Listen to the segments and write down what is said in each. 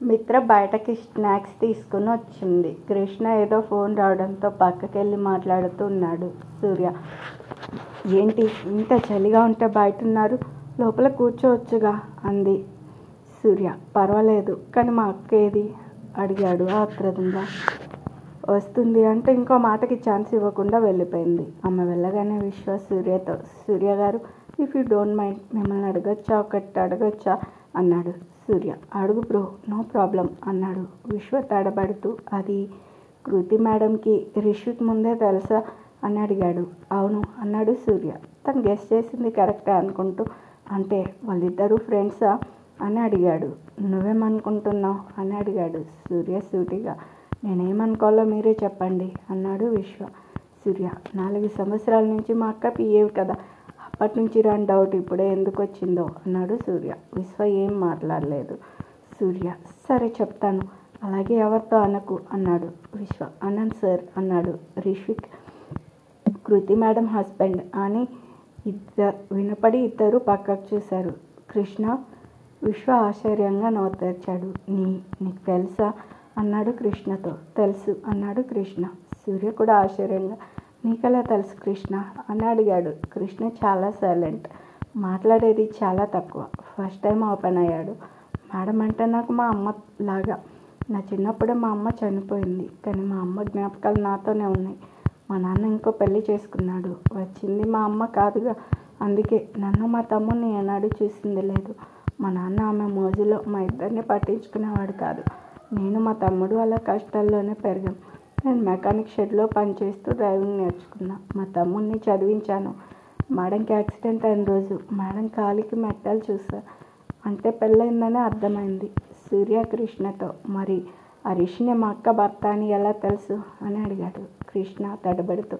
మిత్ర బయటకి స్నాక్స్ తీసుకుని వచ్చింది. కృష్ణ ఏదో ఫోన్ రావడంతో పక్కకెళ్ళి మాట్లాడుతూ ఉన్నాడు. సూర్య, ఏంటి ఇంత చలిగా ఉంటే బయట ఉన్నారు, లోపల కూర్చోవచ్చుగా అంది. సూర్య, పర్వాలేదు, కానీ మా అక్క ఏది అడిగాడు ఆత్రంగా. వస్తుంది అంటే ఇంకో మాటకి ఛాన్స్ ఇవ్వకుండా వెళ్ళిపోయింది. ఆమె వెళ్ళగానే విశ్వ సూర్యతో, సూర్య గారు, ఇఫ్ యూ డోంట్ మైండ్ మిమ్మల్ని అడగచ్చా, ఒకటి అడగచ్చా అన్నాడు. సూర్య, అడుగు బ్రో, నో ప్రాబ్లం అన్నాడు. విశ్వ తడబడుతూ, అది కృతి మేడంకి రిషిక్ ముందే తెలుసా అని అడిగాడు. అవును అన్నాడు సూర్య. తను గెస్ చేసింది కరెక్టే అనుకుంటూ, అంటే వాళ్ళిద్దరూ ఫ్రెండ్సా అని అడిగాడు. నువ్వేమనుకుంటున్నావు అని అడిగాడు సూర్య సూటిగా. నేనేమనుకోవాలో మీరే చెప్పండి అన్నాడు విశ్వ. సూర్య, 4 సంవత్సరాల నుంచి మా అక్క పిఏవి కదా, అప్పటి నుంచి రాని డౌట్ ఇప్పుడే ఎందుకు వచ్చిందో అన్నాడు సూర్య. విశ్వ ఏం మాట్లాడలేదు. సూర్య, సరే చెప్తాను, అలాగే ఎవరితో అనకు అన్నాడు విశ్వ. అనంత్ సార్ అన్నాడు రిషిక్, కృతి మేడం హస్బెండ్ అని వినపడి ఇద్దరు పక్కకు చూశారు. కృష్ణ, విశ్వ ఆశ్చర్యంగా నోరు తెరిచాడు. నీకు తెలుసా అన్నాడు కృష్ణతో. తెలుసు అన్నాడు కృష్ణ. సూర్య కూడా ఆశ్చర్యంగా, నీకెలా తెలుసు కృష్ణ అని అడిగాడు. కృష్ణ చాలా సైలెంట్, మాట్లాడేది చాలా తక్కువ. ఫస్ట్ టైం ఓపెన్ అయ్యాడు. మేడం అంటే నాకు మా అమ్మ లాగా. నా చిన్నప్పుడే మా అమ్మ చనిపోయింది, కానీ మా అమ్మ జ్ఞాపకాలు నాతోనే ఉన్నాయి. మా నాన్న ఇంకో పెళ్లి చేసుకున్నాడు, వచ్చింది మా అమ్మ కాదుగా, అందుకే నన్ను మా తమ్ముడిని ఏనాడు చూసింది లేదు. మా నాన్న ఆమె మోజులో మా ఇద్దరిని పట్టించుకునేవాడు కాదు. నేను మా తమ్ముడు అలా కష్టాల్లోనే పెరిగాం. నేను మెకానిక్ షెడ్లో పనిచేస్తూ డ్రైవింగ్ నేర్చుకున్నా. మా తమ్ముడిని చదివించాను. మేడంకి యాక్సిడెంట్ అయిన రోజు మేడం కాలికి మెట్టలు చూసా, అంటే పెళ్ళయిందనే అర్థమైంది. సూర్య కృష్ణతో, మరి ఆ రిషిని మా అక్క భర్త అని ఎలా తెలుసు అని అడిగాడు. కృష్ణ తడబడుతూ,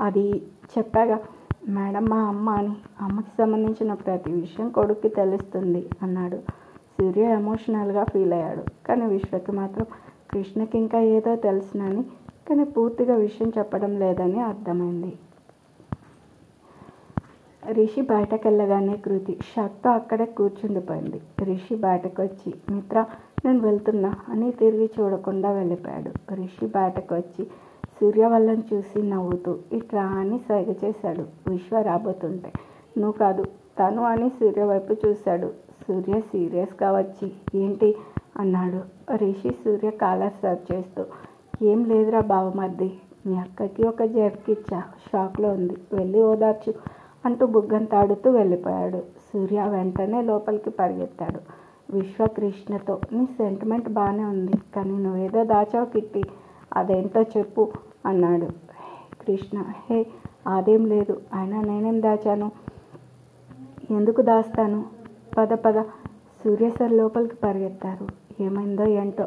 అది చెప్పాగా, మేడం మా అమ్మ అని, అమ్మకి సంబంధించిన ప్రతి విషయం కొడుక్కి తెలుస్తుంది అన్నాడు. సూర్య ఎమోషనల్గా ఫీల్ అయ్యాడు. కానీ విశ్వకి మాత్రం కృష్ణకి ఇంకా ఏదో తెలుసునని, కానీ పూర్తిగా విషయం చెప్పడం లేదని అర్థమైంది. రిషి బయటకు వెళ్ళగానే కృతి షాక్తో అక్కడే కూర్చుండిపోయింది. రిషి బయటకు వచ్చి, మిత్ర నేను వెళ్తున్నా అని తిరిగి చూడకుండా వెళ్ళిపోయాడు. రిషి బయటకు వచ్చి సూర్య వాళ్ళని చూసి నవ్వుతూ ఇట్రా అని సైగ చేశాడు. విశ్వ రాబోతుంటే, నువ్వు కాదు తను అని సూర్య వైపు చూశాడు. సూర్య సీరియస్గా వచ్చి, ఏంటి అన్నాడు. రిషి సూర్య కాలర్ సర్వ్ చేస్తూ, ఏం లేదురా బావమర్ది, మీ అక్కకి ఒక జర్కిచ్చా, షాక్లో ఉంది, వెళ్ళి ఓదార్చు అంటూ బుగ్గంతాడుతూ వెళ్ళిపోయాడు. సూర్య వెంటనే లోపలికి పరిగెత్తాడు. విశ్వ కృష్ణతో, నీ సెంటిమెంట్ బాగానే ఉంది, కానీ నువ్వేదో దాచావు కిట్టి, అదేంటో చెప్పు అన్నాడు. కృష్ణ, హే అదేం లేదు, అయినా నేనేం దాచాను, ఎందుకు దాస్తాను, పద పద. సూర్య సార్ లోపలికి పరిగెత్తారు. ఏమైందో ఏంటో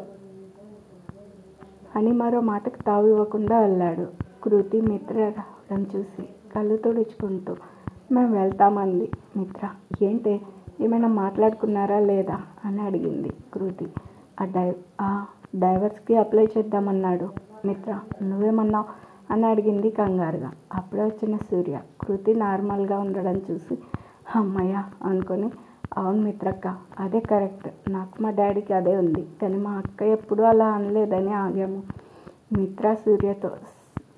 అని మరో మాటకు తావు ఇవ్వకుండా వెళ్ళాడు. కృతి మిత్ర రావడం చూసి కళ్ళు తుడుచుకుంటూ, మేము వెళ్తామంది. మిత్ర, ఏంటి ఏమైనా మాట్లాడుకున్నారా లేదా అని అడిగింది కృతి. ఆ డైవర్స్కి అప్లై చేద్దామన్నాడు మిత్ర, నువ్వేమన్నావు అని అడిగింది కంగారుగా. అప్పుడే వచ్చిన సూర్య కృతి నార్మల్గా ఉండడం చూసి అమ్మయ్య అనుకొని, అవును మిత్రక్క, అదే కరెక్ట్, నాకు మా డాడీకి అదే ఉంది, కానీ మా అక్క ఎప్పుడూ అలా అనలేదని ఆగాము. మిత్ర సూర్యతో,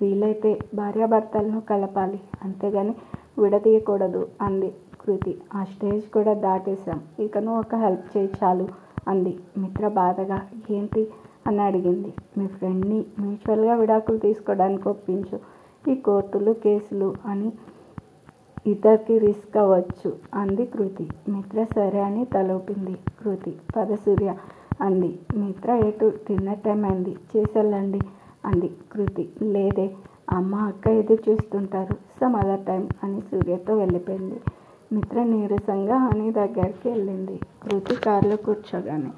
వీలైతే భార్యాభర్తలను కలపాలి, అంతేగాని విడదీయకూడదు అంది కృతి. ఆ స్టేజ్ కూడా దాటేశాం, ఇక నువ్వు ఒక హెల్ప్ చేయి చాలు అంది. మిత్ర బాధగా, ఏంటి అని అడిగింది. మీ ఫ్రెండ్ని మ్యూచువల్గా విడాకులు తీసుకోవడానికి ఒప్పించు, ఈ కోర్టులు కేసులు అని ఇద్దరికి రిస్క్ అవ్వచ్చు అంది కృతి. మిత్ర సరే అని తలూపింది. కృతి, పద సూర్య అంది. మిత్ర ఎటు, డిన్నర్ టైం అయింది, చేసేళ్ళండి అంది. కృతి, లేదే, అమ్మ అక్క ఎదురు చూస్తుంటారు, సమ్ అదర్ టైం అని సూర్యతో వెళ్ళిపోయింది. మిత్ర నీరసంగా అని దగ్గరికి వెళ్ళింది. కృతి కారులో కూర్చోగానే,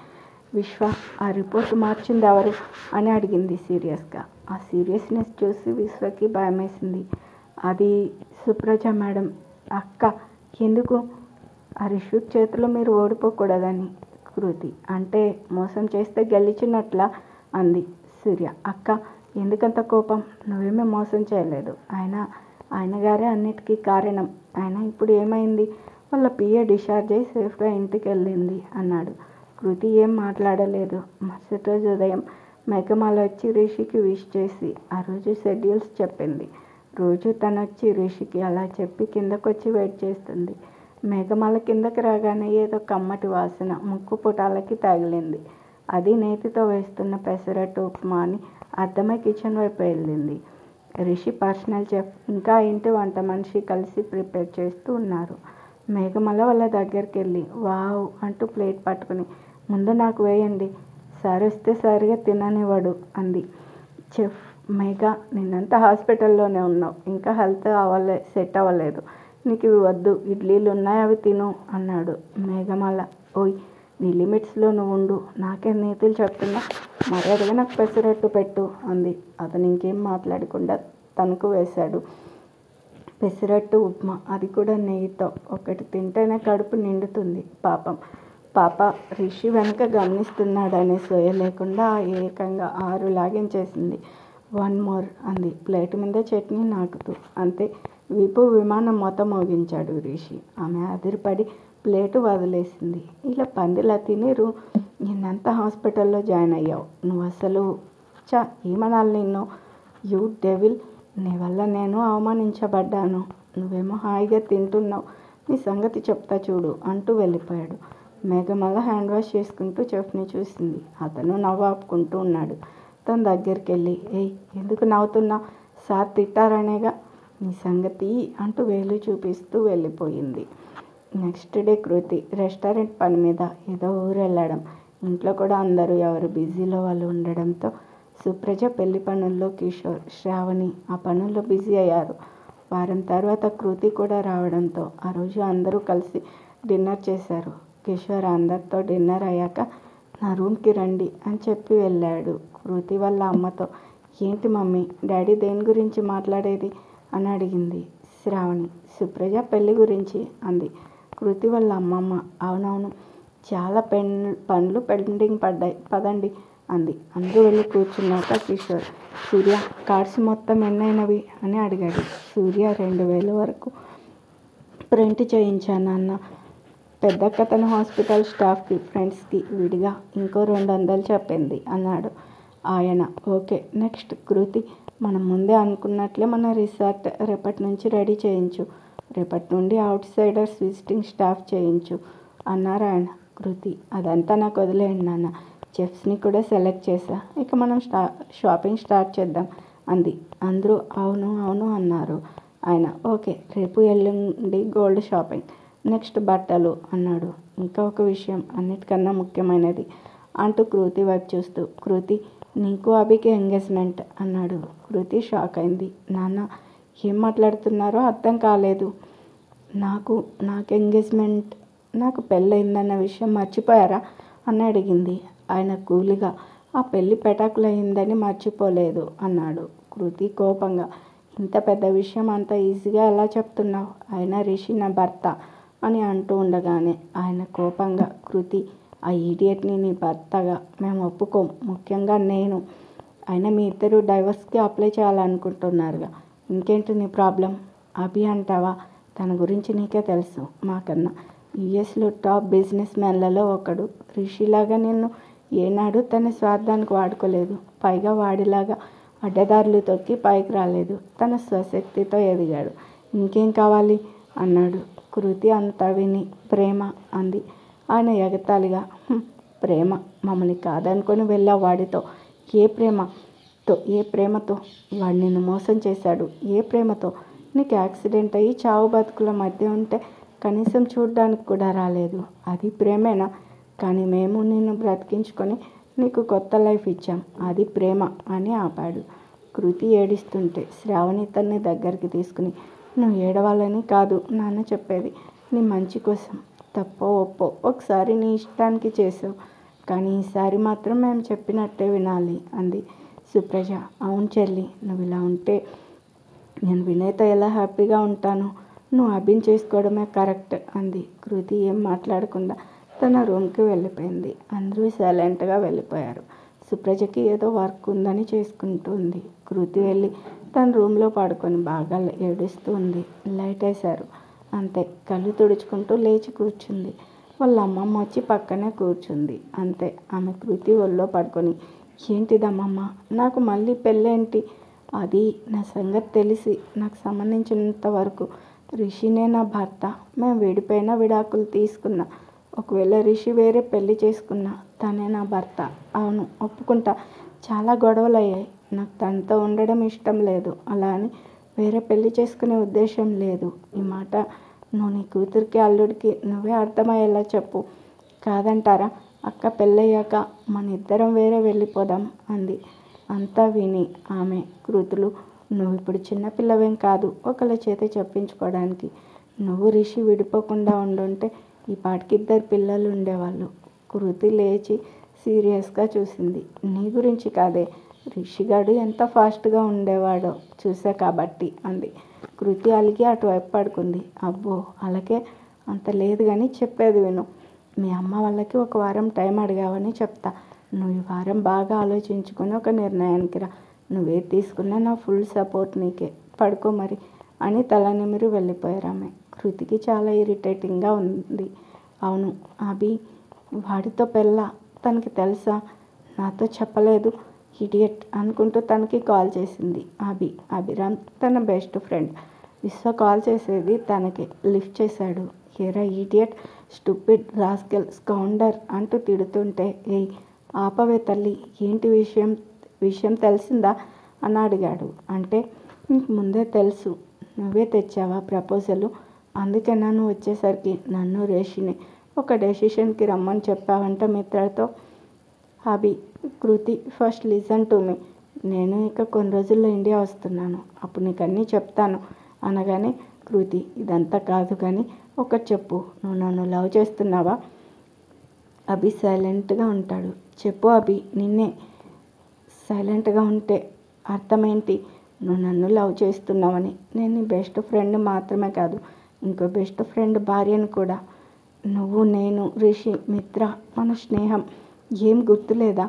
విశ్వ ఆ రిపోర్ట్ మార్చింది ఎవరు అని అడిగింది సీరియస్గా. ఆ సీరియస్నెస్ చూసి విశ్వకి భయమేసింది. అది సుప్రజ మేడం. అక్క, ఎందుకు? ఆ రిషిక్ చేతిలో మీరు ఓడిపోకూడదని. కృతి, అంటే మోసం చేస్తే గెలిచినట్లా అంది. సూర్య, అక్క ఎందుకంత కోపం, నువ్వేమీ మోసం చేయలేదు, ఆయన గారే అన్నిటికీ కారణం. అయినా ఇప్పుడు ఏమైంది, వాళ్ళ పిఏ డిశ్చార్జ్ అయ్యి సేఫ్గా ఇంటికి వెళ్ళింది అన్నాడు. కృతి ఏం మాట్లాడలేదు. మరుసటి రోజు ఉదయం మేఘమాల వచ్చి రిషికి విష్ చేసి ఆ రోజు షెడ్యూల్స్ చెప్పింది. రోజు తనొచ్చి రిషికి అలా చెప్పి కిందకొచ్చి వెయిట్ చేస్తుంది. మేఘమాల కిందకి రాగానే ఏదో కమ్మటి వాసన ముక్కు పుటాలకి తగిలింది. అది నేతితో వేస్తున్న పెసరట్టు ఉప్మా అని అర్థమై కిచెన్ వైపు వెళ్ళింది. రిషి పర్సనల్ చెఫ్ ఇంకా ఇంటి వంట మనిషి కలిసి ప్రిపేర్ చేస్తూ ఉన్నారు. మేఘమాల వాళ్ళ దగ్గరికి వెళ్ళి వావ్ అంటూ ప్లేట్ పట్టుకుని ముందు నాకు వేయండి, సార్ వస్తే సరిగా తిననివ్వడు అంది. చెఫ్ మేఘ, నిన్నంతా హాస్పిటల్లోనే ఉన్నావు, ఇంకా హెల్త్ సెట్ అవ్వలేదు, నీకు ఇవి వద్దు, ఇడ్లీలు ఉన్నాయి అవి తిను అన్నాడు. మేఘమాల ఓయ్ నీ లిమిట్స్లో నువ్వు ఉండు, నాకేం నీతులు చెప్తున్నా, మర్యాదగా నాకు పెసరట్టు పెట్టు అంది. అతను ఇంకేం మాట్లాడకుండా తనకు వేశాడు పెసరట్టు ఉప్మా, అది కూడా నెయ్యితో. ఒకటి తింటేనే కడుపు నిండుతుంది. పాప రిషి వెనక గమనిస్తున్నాడనే సోయ లేకుండా ఏకంగా 6 లాగించేసింది. 1 మోర్ అంది ప్లేట్ మీద చట్నీ నాకుతూ. అంతే, వీపు విమానం మొత్తం మోగించాడు రిషి. ఆమె అదిరిపడి ప్లేటు వదిలేసింది. ఇలా పందిలా తినిరు, నిన్నంతా హాస్పిటల్లో జాయిన్ అయ్యావు, నువ్వు అసలు ఏమనాలి నిన్ను, యూ డెవిల్, నీ వల్ల నేను అవమానించబడ్డాను, నువ్వేమో హాయిగా తింటున్నావు, నీ సంగతి చెప్తా చూడు అంటూ వెళ్ళిపోయాడు. మేఘమాల హ్యాండ్ వాష్ చేసుకుంటూ చెఫ్ని చూసింది. అతను నవ్వు ఆపుకుంటూ ఉన్నాడు. తన దగ్గరికి వెళ్ళి ఏయ్ ఎందుకు నవ్వుతున్నావు, సార్ తిట్టారనేగా, నీ సంగతి అంటూ వేలు చూపిస్తూ వెళ్ళిపోయింది. నెక్స్ట్ డే కృతి రెస్టారెంట్ పని మీద ఏదో ఊరు వెళ్ళడం, ఇంట్లో కూడా అందరూ ఎవరు బిజీలో వాళ్ళు ఉండడంతో సుప్రజ పెళ్లి పనుల్లో కిషోర్, శ్రావణి ఆ పనుల్లో బిజీ అయ్యారు. వారం తర్వాత కృతి కూడా రావడంతో ఆ రోజు అందరూ కలిసి డిన్నర్ చేశారు. కిషోర్ అందరితో డిన్నర్ అయ్యాక నా రూమ్కి రండి అని చెప్పి వెళ్ళాడు. కృతి వాళ్ళ అమ్మతో ఏంటి మమ్మీ, డాడీ దేని గురించి మాట్లాడేది అని అడిగింది శ్రావణి. సుప్రజ పెళ్లి గురించి అంది కృతి వాళ్ళ అమ్మమ్మ. అవునవును, చాలా పనులు పెండింగ్ పడ్డాయి, పదండి అంది. అందరూ వెళ్ళి కూర్చున్నాక కిషోర్ సూర్య కార్డ్స్ మొత్తం ఎన్నైనవి అని అడిగాడు. సూర్య 2000 వరకు ప్రింట్ చేయించాను అన్న. పెద్దక్క తన హాస్పిటల్ స్టాఫ్కి ఫ్రెండ్స్కి విడిగా ఇంకో 200 చెప్పింది అన్నాడు ఆయన. ఓకే నెక్స్ట్ కృతి, మనం ముందే అనుకున్నట్లే మన రిసార్ట్ రేపటి నుంచి రెడీ చేయించు, రేపటి నుండి అవుట్ సైడర్స్ విజిటింగ్ స్టాఫ్ చేయించు అన్నారు ఆయన. కృతి అదంతా నాకు వదిలేయండి నాన్న, చెఫ్స్ని కూడా సెలెక్ట్ చేశా, ఇక మనం షాపింగ్ స్టార్ట్ చేద్దాం అంది. అందరూ అవును అవును అన్నారు. ఆయన ఓకే రేపు ఎల్లుండి గోల్డ్ షాపింగ్, నెక్స్ట్ బట్టలు అన్నాడు. ఇంకా ఒక విషయం అన్నిటికన్నా ముఖ్యమైనది అంటూ కృతి వైపు చూస్తూ కృతి నీకు అభికి ఎంగేజ్మెంట్ అన్నాడు. కృతి షాక్ అయింది. నాన్న ఏం మాట్లాడుతున్నారో అర్థం కాలేదు. నాకు ఎంగేజ్మెంట్, నాకు పెళ్ళయిందన్న విషయం మర్చిపోయారా అని అడిగింది. ఆయన కూలిగా ఆ పెళ్ళి పెటాకులయ్యిందని మర్చిపోలేదు అన్నాడు. కృతి కోపంగా ఇంత పెద్ద విషయం అంత ఈజీగా ఎలా చెప్తున్నావు, అయినా రిషి నా భర్త అని అంటూ ఉండగానే ఆయన కోపంగా కృతి ఆ ఈడియట్ని నీ భర్తగా మేము ఒప్పుకోం, ముఖ్యంగా నేను, అయినా మీ ఇద్దరు డైవర్స్కి అప్లై చేయాలనుకుంటున్నారుగా, ఇంకేంటి నీ ప్రాబ్లం, అభి అంటావా, తన గురించి నీకే తెలుసు మాకన్నా, యుఎస్లో టాప్ బిజినెస్ మ్యాన్లలో ఒకడు, రిషిలాగా నిన్ను ఏనాడు తన స్వార్థానికి వాడుకోలేదు, పైగా వాడిలాగా అడ్డదారులు తొక్కి పైకి రాలేదు, తన స్వశక్తితో ఎదిగాడు, ఇంకేం కావాలి అన్నాడు. కృతి అంతా విని ప్రేమ అంది. ఆయన ఎగతాళిగా ప్రేమ, మమ్మల్ని కాదనుకొని వెళ్ళావు వాడితో, ఏ ప్రేమతో వాడు నిన్ను మోసం చేశాడు, ఏ ప్రేమతో, నీకు యాక్సిడెంట్ అయ్యి చావు బతుకుల మధ్య ఉంటే కనీసం చూడడానికి కూడా రాలేదు, అది ప్రేమేనా, కానీ మేము నిన్ను బ్రతికించుకొని నీకు కొత్త లైఫ్ ఇచ్చాం, అది ప్రేమ అని ఆపాడు. కృతి ఏడుస్తుంటే శ్రావణి తన్ని దగ్గరికి తీసుకుని నువ్వు ఏడవాలని కాదు నాన్న చెప్పేది, నీ మంచి కోసం, తప్పో ఒప్పో ఒకసారి నీ ఇష్టానికి చేసావు, కానీ ఈసారి మాత్రం మేము చెప్పినట్టే వినాలి అంది సుప్రజ. అవును చెల్లి, నువ్వు ఇలా ఉంటే నేను వినయ్తో ఎలా హ్యాపీగా ఉంటాను, నువ్వు అభిని చేసుకోవడమే కరెక్ట్ అంది. కృతి ఏం మాట్లాడకుండా తన రూమ్కి వెళ్ళిపోయింది. అందరూ సైలెంట్గా వెళ్ళిపోయారు. సుప్రజకి ఏదో వర్క్ ఉందని చేసుకుంటుంది. కృతి వెళ్ళి తన రూమ్లో పడుకొని బాగా ఏడుస్తూ ఉంది. లైట్ వేశారు. అంతే, కళ్ళు తుడుచుకుంటూ లేచి కూర్చుంది. వాళ్ళ అమ్మమ్మ వచ్చి పక్కనే కూర్చుంది. అంతే. ఆమె కృతి ఒళ్ళో పడుకొని, ఏంటిదమ్మమ్మ, నాకు మళ్ళీ పెళ్ళేంటి? అది నా సంగతి తెలిసి నాకు సంబంధించినంత వరకు రిషినే నా భర్త. మేము విడిపోయినా విడాకులు తీసుకున్నా. ఒకవేళ రిషి వేరే పెళ్లి చేసుకున్నా తనే నా భర్త. అవును, ఒప్పుకుంటా. చాలా గొడవలు అయ్యాయి. నాకు తనతో ఉండడం ఇష్టం లేదు. అలా అని వేరే పెళ్లి చేసుకునే ఉద్దేశం లేదు. ఈ మాట నువ్వు నీ కూతురికి అల్లుడికి నువ్వే అర్థమయ్యేలా చెప్పు. కాదంటారా? అక్క పెళ్ళయ్యాక మన ఇద్దరం వేరే వెళ్ళిపోదాం అంది. అంతా విని ఆమె కృతులు, నువ్వు ఇప్పుడు చిన్నపిల్లవేం కాదు ఒకళ్ళ చేత చెప్పించుకోవడానికి. నువ్వు రిషి విడిపోకుండా ఉండుంటే ఈ పాటికి 2 పిల్లలు ఉండేవాళ్ళు. కృతి లేచి సీరియస్గా చూసింది. నీ గురించి కాదే, రిషిగాడు ఎంత ఫాస్ట్గా ఉండేవాడో చూసా కాబట్టి అంది. కృతి అలిగి అటువైపు పడుకుంది. అబ్బో, అలాగే అంత లేదు కానీ చెప్పేది విను. మీ అమ్మ వాళ్ళకి 1 వారం టైం అడిగావని చెప్తా. నువ్వు ఈ వారం బాగా ఆలోచించుకొని ఒక నిర్ణయానికి రా. నువ్వేది తీసుకున్నా నా ఫుల్ సపోర్ట్ నీకే. పడుకో మరి అని తల నిమిరి వెళ్ళిపోయారు ఆమె. కృతికి చాలా ఇరిటేటింగ్గా ఉంది. అవును, అభి వాడితో పెళ్ళ, తనకి తెలుసా? నాతో చెప్పలేదు. ఇడియట్ అనుకుంటూ తనకి కాల్ చేసింది. అభిరామ్ తన బెస్ట్ ఫ్రెండ్. విశ్వ కాల్ చేసేది తనకి. లిఫ్ట్ చేశాడు. ఏరా ఈడియట్, స్టూపిడ్, రాస్కెల్, స్కౌండర్ అంటూ తిడుతుంటే, ఏయ్ ఆపవే తల్లి, ఏంటి విషయం తెలిసిందా అని అడిగాడు. అంటే నీకు ముందే తెలుసు. నువ్వే తెచ్చావా ప్రపోజలు? అందుకేనా నువ్వు వచ్చేసరికి నన్ను రేషిని ఒక డెసిషన్కి రమ్మని చెప్పావంట మిత్రతో. కృతి, ఫస్ట్ లిసన్ టు మీ. నేను ఇక కొన్ని రోజుల్లో ఇండియా వస్తున్నాను. అప్పుడు నీకు అన్నీ చెప్తాను అనగానే, కృతి, ఇదంతా కాదు కానీ ఒకటి చెప్పు, నువ్వు నన్ను లవ్ చేస్తున్నావా? అభి సైలెంట్గా ఉంటాడు. చెప్పు అభి, నిన్నే. సైలెంట్గా ఉంటే అర్థమేంటి? నువ్వు నన్ను లవ్ చేస్తున్నావని. నేను నీ బెస్ట్ ఫ్రెండ్ మాత్రమే కాదు, ఇంకో బెస్ట్ ఫ్రెండ్ భార్యను కూడా. నువ్వు, నేను, రిషి, మిత్ర, మన స్నేహం ఏం గుర్తులేదా?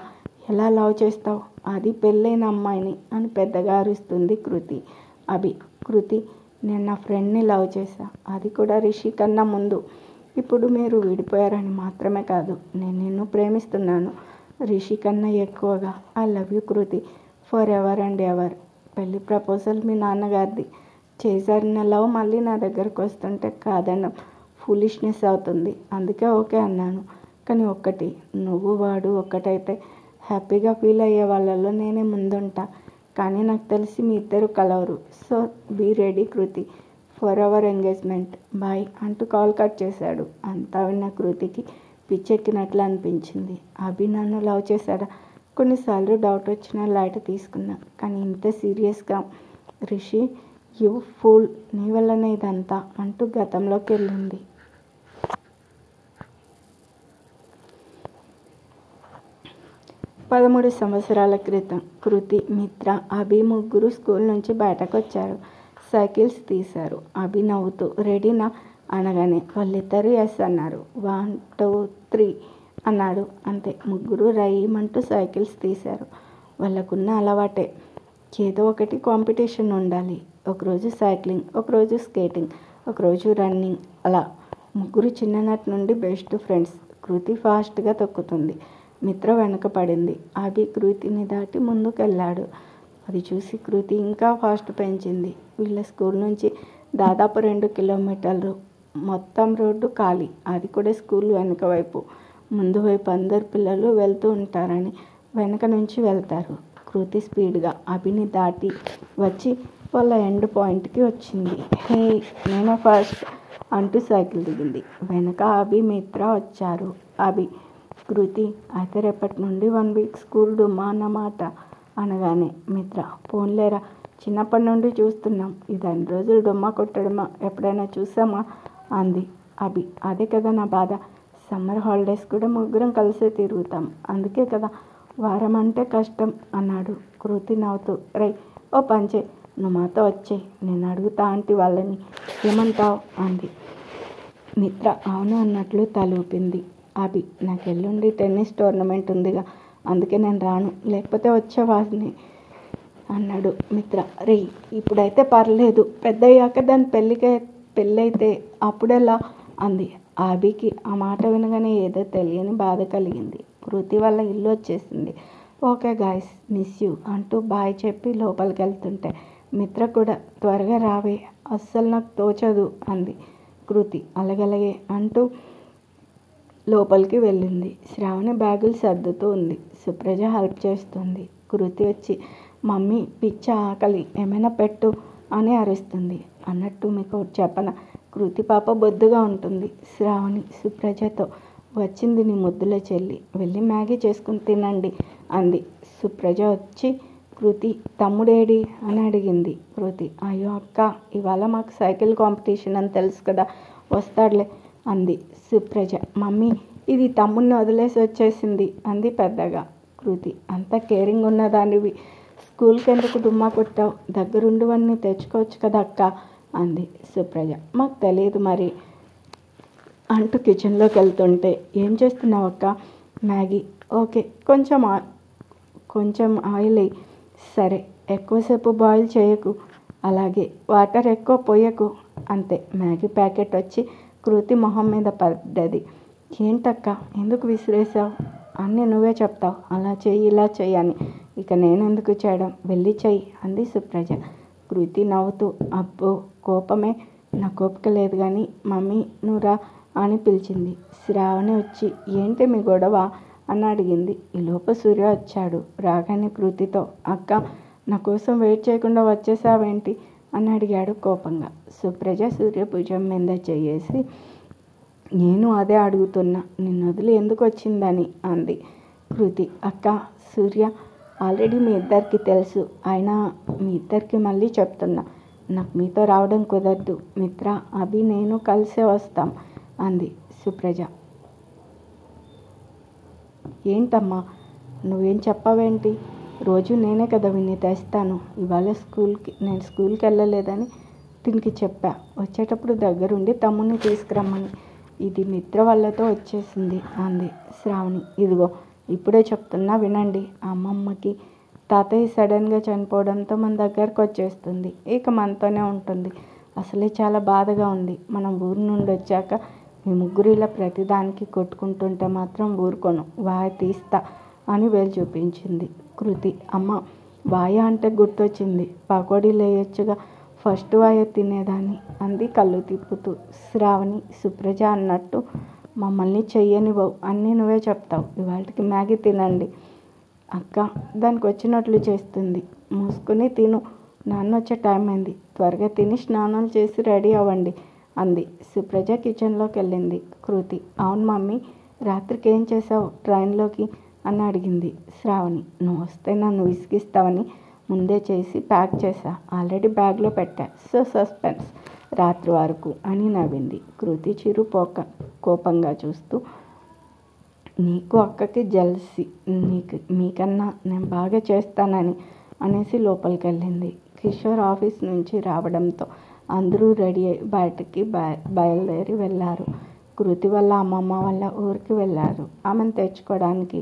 ఎలా లవ్ చేస్తావు? అది పెళ్ళైన అమ్మాయిని అని పెద్దగా అరుస్తుంది కృతి. కృతి, నేను నా ఫ్రెండ్ని లవ్ చేశా, అది కూడా రిషి కన్నా ముందు. ఇప్పుడు మీరు విడిపోయారని మాత్రమే కాదు, నేను నిన్ను ప్రేమిస్తున్నాను రిషి కన్నా ఎక్కువగా. I love you Kriti, for ever and ever. పెళ్లి ప్రపోజల్ మీ నాన్నగారిది. చేశారిన లవ్ మళ్ళీ నా దగ్గరకు వస్తుంటే కాదనడం ఫూలిష్నెస్ అవుతుంది. అందుకే ఓకే అన్నాను. కానీ ఒక్కటి, నువ్వు వాడు ఒక్కటైతే హ్యాపీగా ఫీల్ అయ్యే వాళ్ళలో నేనే ముందుంటా. కానీ నాకు తెలిసి మీ ఇద్దరు కలవరు. So be ready Kriti for our engagement. Bye అంటూ కాల్ కట్ చేశాడు. అంతా విన్న కృతికి పిచ్చెక్కినట్లు అనిపించింది. అభి నన్ను లవ్ చేశాడా? కొన్నిసార్లు డౌట్ వచ్చినా లైట్ తీసుకున్నా, కానీ ఇంత సీరియస్గా. రిషి, యూ ఫూల్, నీ వల్లనే ఇదంతా అంటూ గతంలోకి వెళ్ళింది. 13 సంవత్సరాల క్రితం కృతి, మిత్ర, అభి ముగ్గురు స్కూల్ నుంచి బయటకు వచ్చారు. సైకిల్స్ తీశారు. అభి నవ్వుతూ రెడీనా అనగానే వాళ్ళిద్దరూ ఎస్ అన్నారు. 1 2 3 అన్నాడు. అంతే. ముగ్గురు రైమంటూ సైకిల్స్ తీశారు. వాళ్ళకున్న అలవాటే, ఏదో ఒకటి కాంపిటీషన్ ఉండాలి. ఒకరోజు సైక్లింగ్, ఒకరోజు స్కేటింగ్, ఒకరోజు రన్నింగ్. అలా ముగ్గురు చిన్ననాటి నుండి బెస్ట్ ఫ్రెండ్స్. కృతి ఫాస్ట్గా తొక్కుతుంది. మిత్ర వెనక పడింది. అభి కృతిని దాటి ముందుకెళ్ళాడు. అది చూసి కృతి ఇంకా ఫాస్ట్ పెంచింది. వీళ్ళ స్కూల్ నుంచి దాదాపు 2 కిలోమీటర్లు. మొత్తం రోడ్డు ఖాళీ. అది కూడా స్కూల్ వెనక వైపు. ముందు వైపు అందరు పిల్లలు వెళ్తూ ఉంటారని వెనక నుంచి వెళ్తారు. కృతి స్పీడ్గా అభిని దాటి వచ్చి వాళ్ళ ఎండ్ పాయింట్కి వచ్చింది. హే, నేనే ఫస్ట్ అంటూ సైకిల్ దిగింది. వెనక అభి, మిత్ర వచ్చారు. కృతి, అయితే రేపటి నుండి 1 వీక్ స్కూల్ డుమ్మా అన్నమాట అనగానే మిత్ర, పోన్లేరా, చిన్నప్పటి నుండి చూస్తున్నాం. ఇది 2 రోజులు డుమ్మా కొట్టడమా ఎప్పుడైనా చూసామా అంది. అదే కదా నా బాధ. సమ్మర్ హాలిడేస్ కూడా ముగ్గురం కలిసే తిరుగుతాం. అందుకే కదా వారం అంటే కష్టం అన్నాడు. కృతి నవ్వుతూ, ఓ పంచే, నువ్వు మాతో వచ్చే, నేను అడుగుతా ఆంటీ వాళ్ళని, ఏమంటావు అంది. మిత్ర అవును అన్నట్లు తలూపింది. నాకు ఎల్లుండి టెన్నిస్ టోర్నమెంట్ ఉందిగా, అందుకే నేను రాను, లేకపోతే వచ్చేవాడిని అన్నాడు. మిత్ర, ఇప్పుడైతే పర్లేదు, పెద్దయ్యాక దాని పెళ్ళైతే అప్పుడెలా అంది. ఆబికి ఆ మాట వినగానే ఏదో తెలియని బాధ కలిగింది. కృతి వల్ల ఇల్లు వచ్చేసింది. ఓకే గాయస్, మిస్ యూ అంటూ బాయ్ చెప్పి లోపలికి వెళ్తుంటే మిత్ర కూడా త్వరగా రావే, అస్సలు నాకు తోచదు అంది. కృతి అలాగలాగే అంటూ లోపలికి వెళ్ళింది. శ్రావణి బ్యాగులు సర్దుతూ ఉంది. సుప్రజ హెల్ప్ చేస్తుంది. కృతి వచ్చి మమ్మీ పిచ్చ ఆకలి, ఏమైనా పెట్టు అని అరుస్తుంది. అన్నట్టు మీకు చెప్పన, కృతి పాప బొద్దుగా ఉంటుంది. శ్రావణి సుప్రజతో వచ్చింది నీ ముద్దుల చెల్లి, వెళ్ళి మ్యాగీ చేసుకుని తినండి అంది. సుప్రజ వచ్చి కృతి తమ్ముడేడి అని అడిగింది. కృతి అయ్యో అక్క, ఇవాళ మాకు సైకిల్ కాంపిటీషన్ అని తెలుసు కదా, వస్తాడులే అంది. సుప్రజ మమ్మీ ఇది తమ్ముడిని వదిలేసి వచ్చేసింది అంది పెద్దగా. కృతి అంత కేరింగ్ ఉన్నదానివి స్కూల్కి ఎందుకు డుమ్మా కొట్టావు, దగ్గరుండివన్నీ తెచ్చుకోవచ్చు కదా అక్క అంది. సుప్రజ మాకు తెలియదు మరి అంటూ కిచెన్లోకి వెళ్తుంటే ఏం చేస్తున్నావు అక్క? మ్యాగీ. ఓకే, కొంచెం ఆయిల్ వేయి. సరే, ఎక్కువసేపు బాయిల్ చేయకు, అలాగే వాటర్ ఎక్కువ పోయకు. అంతే. మ్యాగీ ప్యాకెట్ వచ్చి కృతి మొహం మీద పడ్డది. ఏంటక్క ఎందుకు విసిరేసావు, అన్నీ నువ్వే చెప్తావు, అలా చెయ్యి ఇలా చెయ్యి అని. ఇక నేనెందుకు చేయడం, వెళ్ళి చెయ్యి అంది సుప్రజ. కృతి నవ్వుతూ అబ్బో కోపమే, నా కోపిక లేదు కానీ మమ్మీ నువ్వురా అని పిలిచింది. శ్రావణి వచ్చి ఏంటి మీ గొడవ అని అడిగింది. ఈలోపు సూర్య వచ్చాడు. రాగానే కృతితో అక్క నా కోసం వెయిట్ చేయకుండా వచ్చేసావేంటి అని అడిగాడు కోపంగా. సుప్రజ సూర్య భుజం మీద చేసి నేను అదే అడుగుతున్నా, నిన్ను వదిలి ఎందుకు వచ్చిందని అంది. కృతి అక్క సూర్య ఆల్రెడీ మీ ఇద్దరికి తెలుసు, అయినా మీ ఇద్దరికి మళ్ళీ చెప్తున్నా, నాకు మీతో రావడం కుదరదు. మిత్ర అభి నేను కలిసే వస్తాం అంది. సుప్రజ ఏంటమ్మా నువ్వేం చెప్పావేంటి, రోజు నేనే కదా విని తెస్తాను, ఇవాళ నేను స్కూల్కి వెళ్ళలేదని దీనికి చెప్పా, వచ్చేటప్పుడు దగ్గరుండి తమ్ముడిని తీసుకురమ్మని, ఇది మిత్ర వాళ్ళతో వచ్చేసింది అంది. శ్రావణి ఇదిగో ఇప్పుడే చెప్తున్నా వినండి, అమ్మమ్మకి తాతయ్య సడన్గా చనిపోవడంతో మన దగ్గరకు వచ్చేస్తుంది, ఇక మనతోనే ఉంటుంది. అసలే చాలా బాధగా ఉంది. మనం ఊరు నుండి వచ్చాక మీ ముగ్గురు ఇలా ప్రతిదానికి కొట్టుకుంటుంటే మాత్రం ఊరుకోను, వాయ తీస్తా అని వేలు చూపించింది. కృతి అమ్మ వాయ అంటే గుర్తొచ్చింది, పకోడీలు వేయొచ్చుగా, ఫస్ట్ వాయ తినేదాన్ని అంది కళ్ళు తిప్పుతూ. శ్రావణి సుప్రజ అన్నట్టు మమ్మల్ని చెయ్యనివ్వవు, అన్నీ నువ్వే చెప్తావు, ఇవాళకి మ్యాగీ తినండి. అక్క దానికి వచ్చినట్లు చేస్తుంది, మూసుకుని తిను, నాన్న వచ్చే టైం అయింది, త్వరగా తిని స్నానాలు చేసి రెడీ అవ్వండి అంది. సుప్రజ కిచెన్లోకి వెళ్ళింది. కృతి అవును మమ్మీ, రాత్రికి ఏం చేసావు ట్రైన్లోకి అని అడిగింది. శ్రావణి నువ్వు వస్తే నన్ను విసిగిస్తావని ముందే చేసి ప్యాక్ చేశా, ఆల్రెడీ బ్యాగ్లో పెట్టా, సో సస్పెన్స్ రాత్రి వరకు అని నవ్వింది. కృతి చిరు కోపంగా చూస్తూ నీకు అక్కకి జెలసీ, మీకన్నా నేను బాగా చేస్తానని అనేసి లోపలికి వెళ్ళింది. కిషోర్ ఆఫీస్ నుంచి రావడంతో అందరూ రెడీ అయ్యి బయటికి బయలుదేరి వెళ్ళారు. కృతి వల్ల అమ్మమ్మ వాళ్ళ ఊరికి వెళ్ళారు. ఆమెను తెచ్చుకోవడానికి